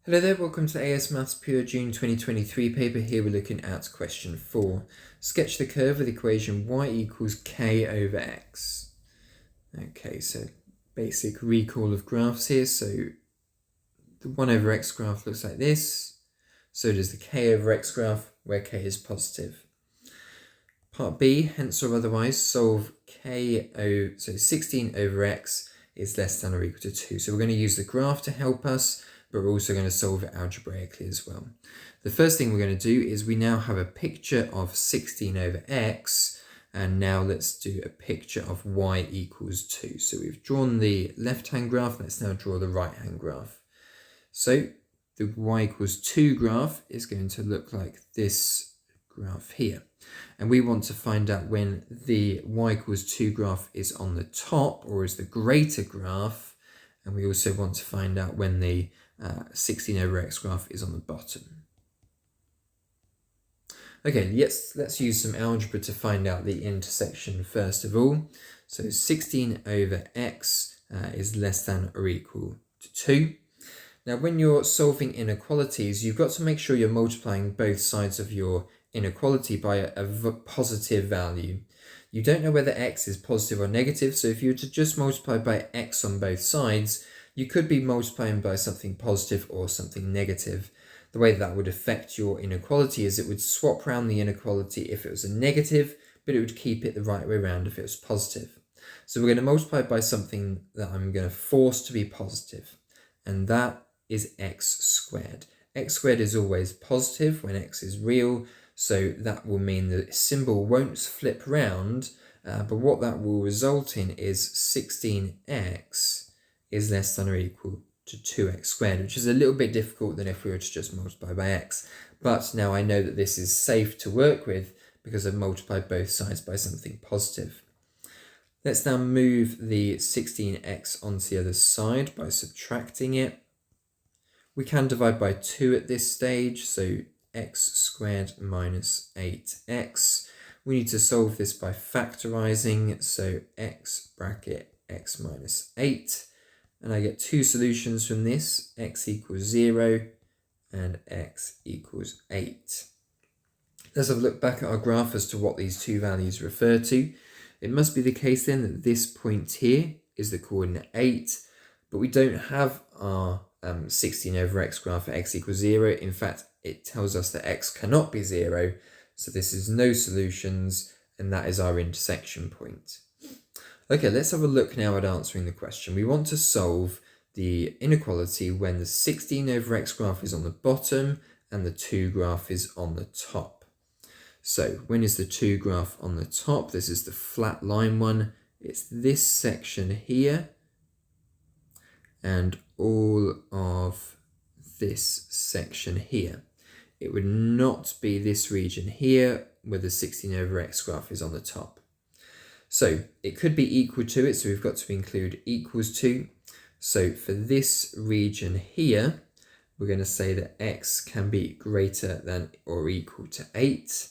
Hello there, welcome to AS Maths Pure June 2023 paper. Here we're looking at question 4. Sketch the curve with equation y equals k over x. Okay, so basic recall of graphs here. So the 1 over x graph looks like this. So does the k over x graph, where k is positive. Part B, hence or otherwise, solve so 16 over x is less than or equal to 2. So we're going to use the graph to help us, but we're also going to solve it algebraically as well. The first thing we're going to do is we now have a picture of 16 over x, and now let's do a picture of y equals 2. So we've drawn the left-hand graph, let's now draw the right-hand graph. So the y equals 2 graph is going to look like this graph here. And we want to find out when the y equals 2 graph is on the top, or is the greater graph, and we also want to find out when the 16 over x graph is on the bottom. Okay, let's use some algebra to find out the intersection first of all. So 16 over x is less than or equal to 2. Now when you're solving inequalities, you've got to make sure you're multiplying both sides of your inequality by a positive value. You don't know whether x is positive or negative, so if you were to just multiply by x on both sides, you could be multiplying by something positive or something negative. The way that would affect your inequality is it would swap around the inequality if it was a negative, but it would keep it the right way around if it was positive. So we're going to multiply by something that I'm going to force to be positive, and that is x squared. X squared is always positive when x is real, so that will mean the symbol won't flip round, but what that will result in is 16x is less than or equal to 2x squared, which is a little bit difficult than if we were to just multiply by x. But now I know that this is safe to work with because I've multiplied both sides by something positive. Let's now move the 16x onto the other side by subtracting it. We can divide by 2 at this stage, so x squared minus 8x. We need to solve this by factorizing, so x bracket x minus 8. And I get two solutions from this, x equals 0 and x equals 8. Let's have a look back at our graph as to what these two values refer to. It must be the case then that this point here is the coordinate 8, but we don't have our 16 over x graph at x equals 0. In fact, it tells us that x cannot be 0, so this is no solutions, and that is our intersection point. Okay, let's have a look now at answering the question. We want to solve the inequality when the 16 over x graph is on the bottom and the 2 graph is on the top. So when is the 2 graph on the top? This is the flat line one. It's this section here and all of this section here. It would not be this region here where the 16 over x graph is on the top. So it could be equal to it, so we've got to include equals to. So for this region here, we're going to say that x can be greater than or equal to 8.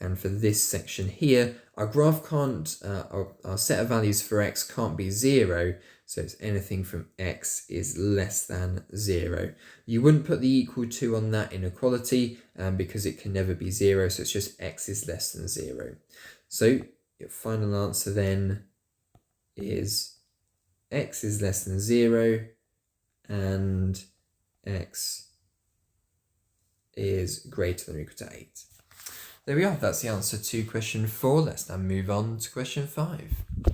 And for this section here, our graph can't, our set of values for x can't be 0, so it's anything from x is less than 0. You wouldn't put the equal to on that inequality because it can never be 0, so it's just x is less than 0. So your final answer then is x is less than 0 and x is greater than or equal to 8. There we are, that's the answer to question 4. Let's now move on to question 5.